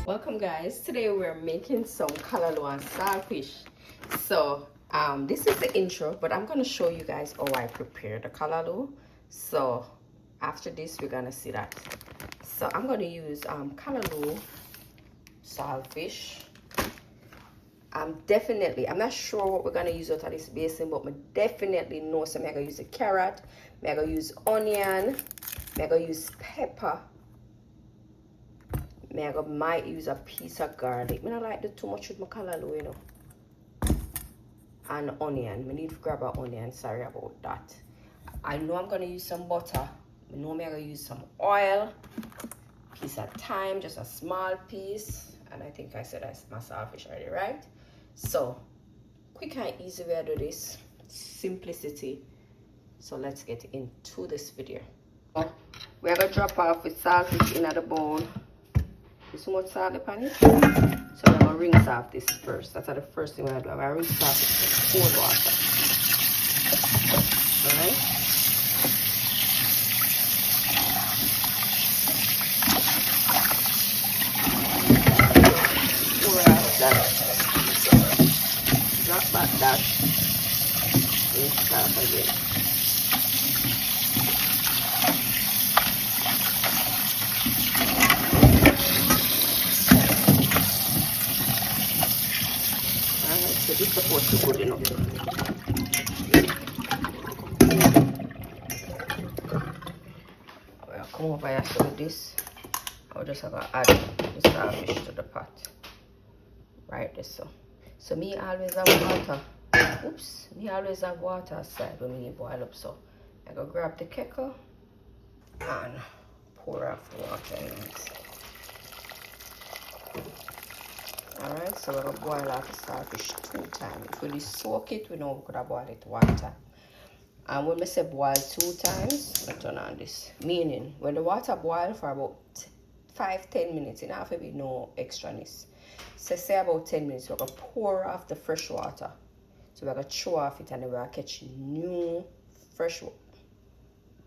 Welcome guys. Today we're making some callaloo and saltfish. So this is the intro, but I'm going to show you guys how I prepare the callaloo. So after this we're going to see that. So I'm going to use callaloo, saltfish. I'm not sure what we're going to use out of this basin, but I definitely know. So I'm going to use a carrot, I'm going to use onion, I'm going to use pepper. I might use a piece of garlic. I don't like to do too much with my callaloo, you know. And onion. I need to grab an onion. Sorry about that. I know I'm going to use some butter. I know I'm going to use some oil. Piece of thyme, just a small piece. And I think I said that's my saltfish already, right? So, quick and easy way to do this. Simplicity. So let's get into this video. We're going to drop off with saltfish in the bowl. So much salt upon it. So I'm going to rinse off this first. That's the first thing I'm going to do. I'm going to rinse off it with cold water. Alright? Pour out that. Drop back that. Rinse off again. So this is supposed to be good enough. I'll come over here so with this. I'll just have to add the saltfish to the pot. Right this so. So me always have water. Oops. Me always have water aside when me boil up. So I go grab the kettle and pour off the water in it. Alright, so we're going to boil out the saltfish 2 times. If we soak it, we know we could have boiled it 1 time. And when we say boil 2 times, let's turn on this. Meaning, when the water boils for about 5-10 minutes, it doesn't have to be no extraness. So say about 10 minutes, we're going to pour off the fresh water. So we're going to throw off it and then we're going to catch new fresh water.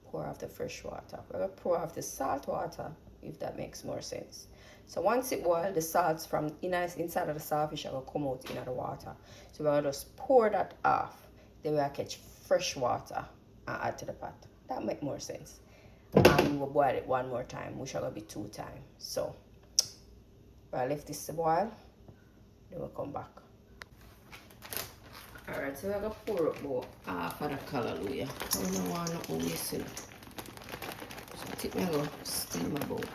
Pour off the fresh water. We're going to pour off the salt water, if that makes more sense. So once it boils, the salts from inside of the saltfish are going to come out into the water. So we're going to just pour that off. Then we'll catch fresh water and add to the pot. That makes more sense. And we'll boil it 1 more time, which are going to be 2 times. So I'll leave this to boil. Then we'll come back. Alright, so we're going to pour up about half of the callaloo. I don't want to waste it. So I think I'm going to steam about.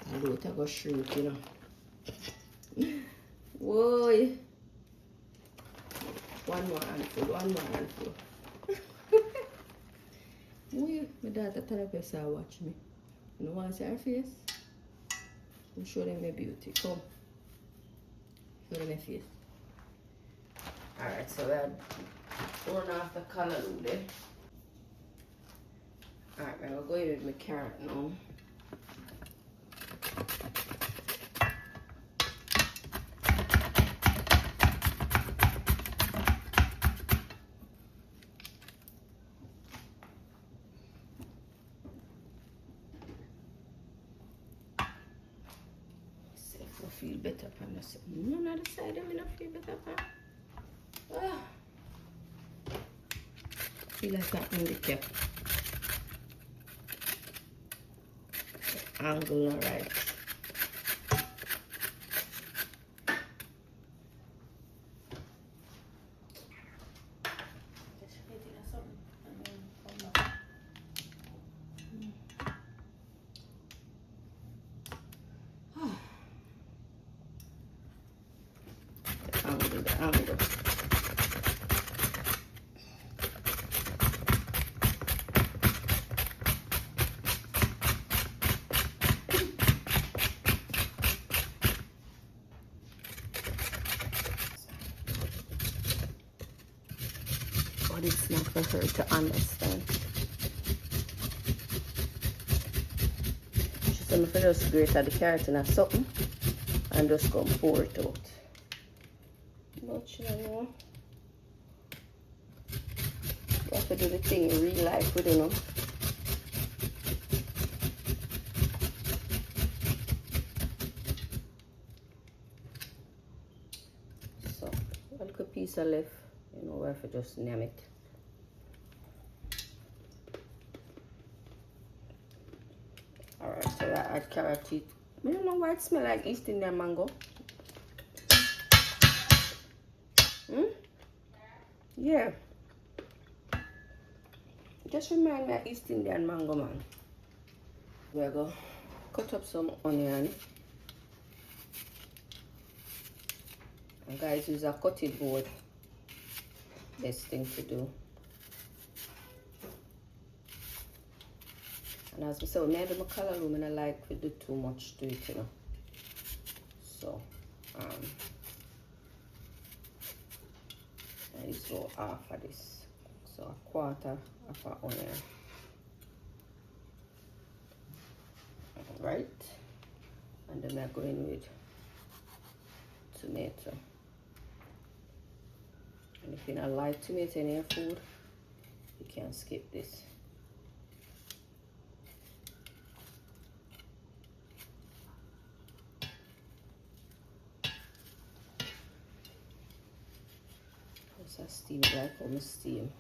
I do it, I go shrink, you know. Whoa! One more handful. Whoa, my daughter therapist watch me. You know want to see her face? I'm show them my beauty. Come. Show them my face. Alright, so we're pouring off the callaloo there. Alright, I'm going to go in with my carrot now. I feel better upon the side. None of the side I don't feel better upon. I feel like that handicap. Angle alright. Angle. But it's not for her to understand. She said, if I just grate the carrot in something and just come pour it out. But you know, you have to do the thing in real life with, you know. piece of left, you know, where I just name it. Alright, so I add carrot to it. I don't know why it smells like East Indian mango. Yeah. Just remind me of East Indian mango, man. We're going to cut up some onion. And guys, use a cutting board. Best thing to do. And as we say, when I do my callaloo, I don't like to do too much to it, you know. So, I just go half of this. So, a quarter of an onion. Right? And then I go in with tomato. And if you don't like tomato in your food, you can skip this. I steam it like how I steam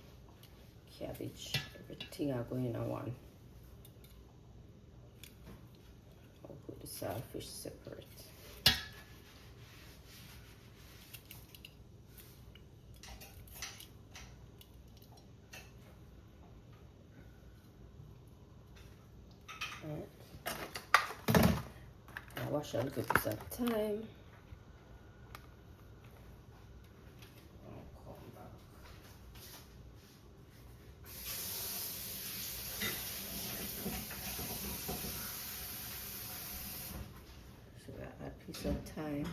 cabbage. Everything I go in one. I'll put the saltfish separate. Alright. I wash a little piece of thyme. Piece of thyme.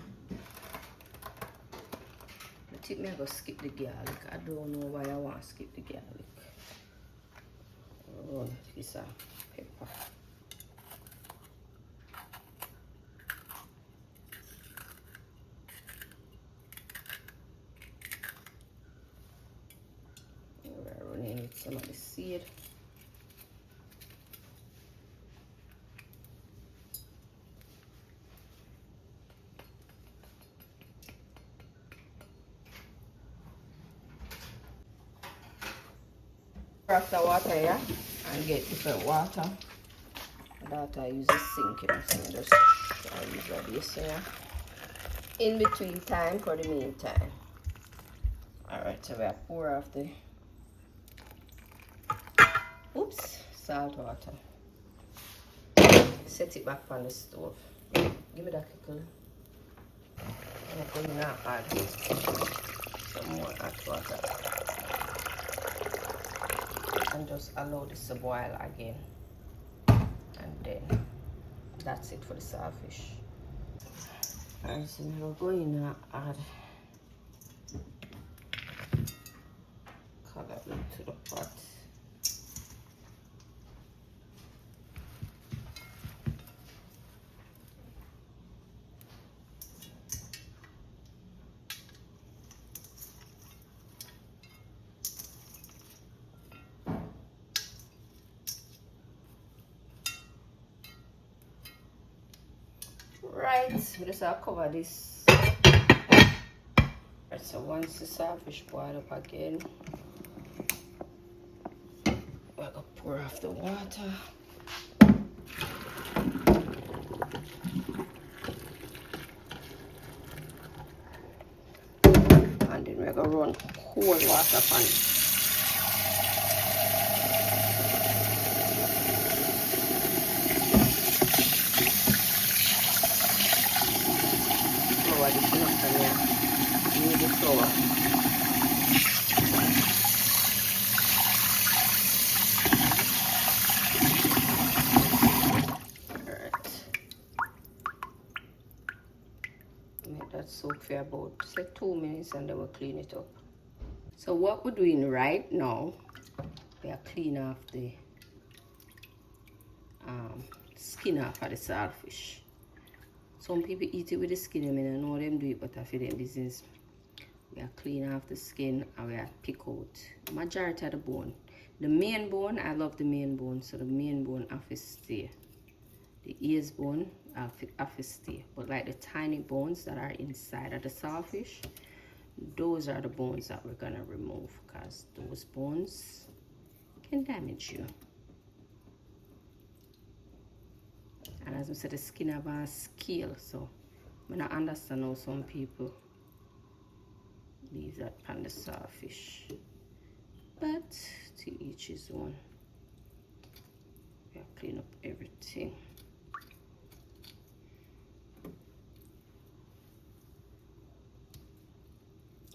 I think I'm going to skip the garlic. I don't know why I want to skip the garlic. One piece of pepper. We're running with some of the seed. After water, yeah, and get different water. That I use a sink, you know, so I just use a basin, yeah. In between time for the meantime. Alright, so we pour off the salt water. Set it back on the stove. Give me that pickle. I'm going to add some more hot water. And just allow this to boil again, and then that's it for the saltfish. Alright, so now we're going to add callaloo to the pot. Right, we just have to cover this. Right, so once the saltfish boil up again, we're going to pour off the water. And then we're going to run cold water on it. Need the flour. Alright. Make that soak for about say 2 minutes and then we'll clean it up. So what we're doing right now, we are cleaning off the skin off of the saltfish. Some people eat it with the skin. I mean, I know them do it, but I feel them business. We are clean off the skin and we are pick out majority of the bone. The main bone, I love the main bone, so the main bone have to stay. The ears bone have to stay. But like the tiny bones that are inside of the saltfish, those are the bones that we're gonna remove, because those bones can damage you. And as I said, the skin have a scale, so I don't understand how some people leave that on the saltfish. But to each his own. Yeah, clean up everything.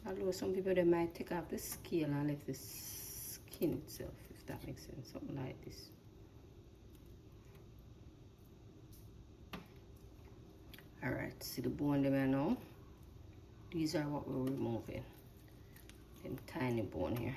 Although some people, they might take off the scale and leave the skin itself, if that makes sense, something like this. Alright, see the bone there now? These are what we're removing. Them tiny bone here.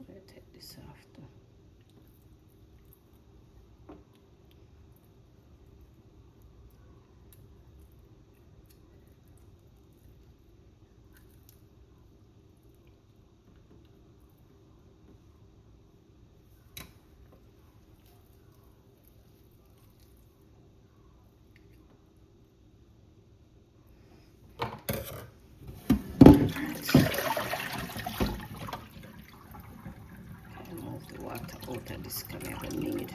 I'll take this off too. Remove the water out of this, because I don't need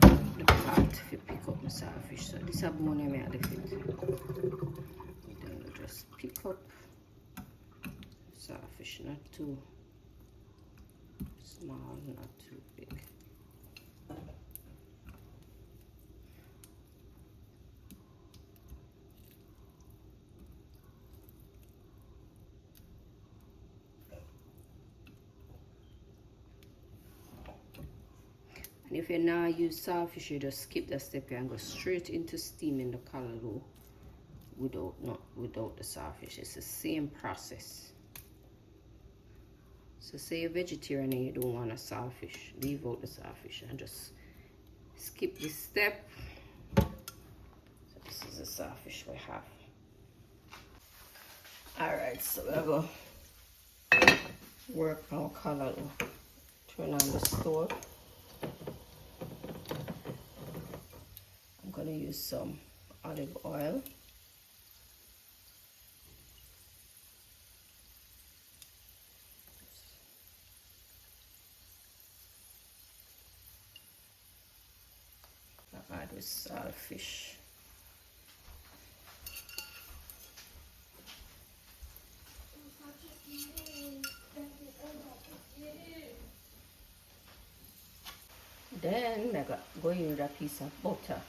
the part if you pick up my saltfish. So this is a bone I have left it. Then we just pick up saltfish, not too small, not too big. And if you now use saltfish, you just skip that step here and go straight into steaming the callaloo without the saltfish. It's the same process. So say you're vegetarian and you don't want a saltfish, leave out the saltfish and just skip this step. So this is the saltfish we have. Alright, so we're going to work on callaloo. Turn on the stove. I'm going to use some olive oil. I'll add with saltfish. Then I got go in with a piece of butter.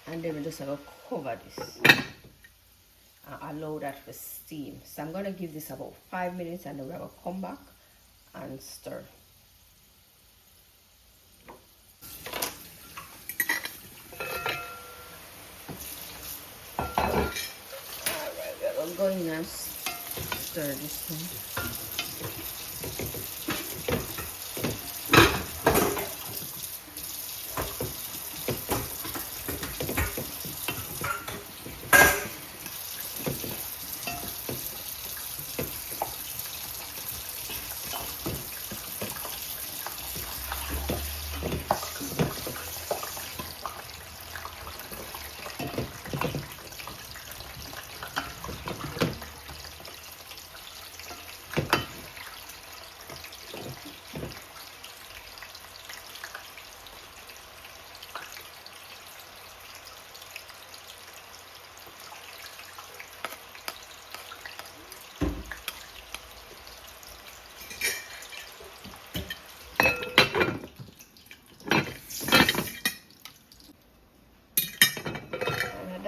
And then we just have to cover this and allow that for steam. So I'm going to give this about 5 minutes and then we're going to come back and stir. Alright, we're going to go in and stir this thing.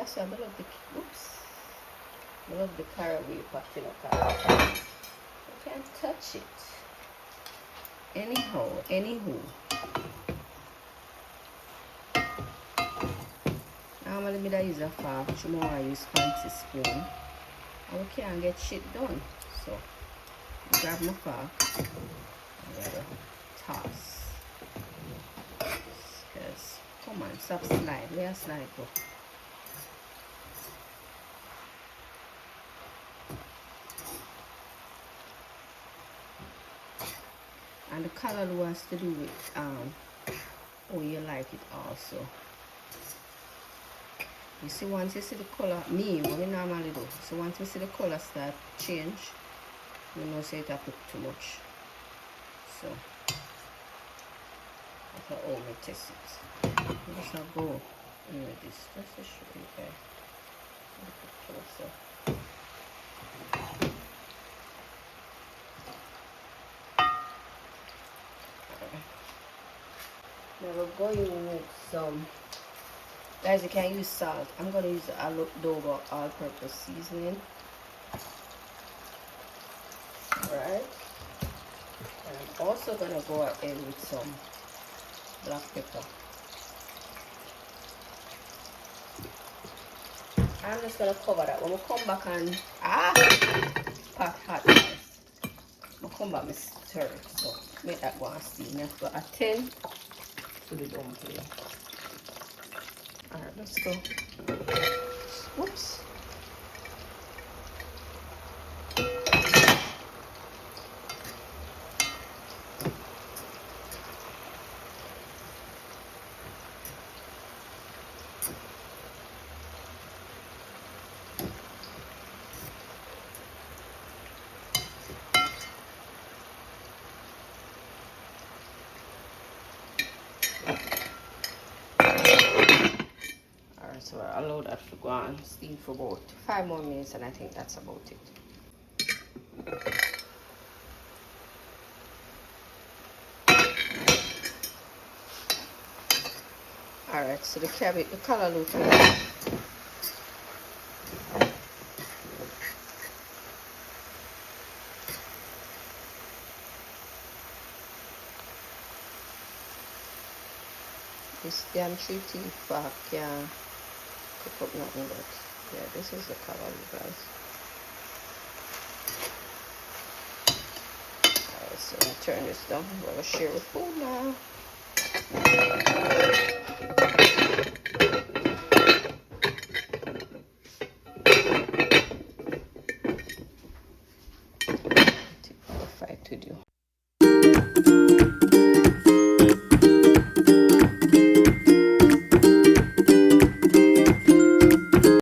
So I love the caraway popping up. You can't touch it. Anywho. Normally I use a fork, tomorrow I use fancy spoon. And we can't get shit done. So grab my fork and I gotta toss. Because Come on, stop slide. Where slide go? And the callaloo has to do with how you like it also. You see, once you see the color, what we normally do, so once you see the color start change, you know say it cook too much. So that's how we test it. Just now go in with this, just to show you guys. Now we're going with some, guys, you can use salt. I'm going to use adobo all-purpose seasoning. Alright. And I'm also going to go ahead with some black pepper. I'm just going to cover that. When we come back and pot hot rice, we'll come back and stir it. So make that go and steam. You have to attend to the dumpling. Alright, let's go. Whoops. So I allow that to go and steam for about 5 more minutes, and I think that's about it. Alright, so the callaloo together. This damn 3 teeth fork can't cook up nothing, but yeah, this is the callaloo, guys. Alright, so I'm gonna turn this down. We're gonna share with food now.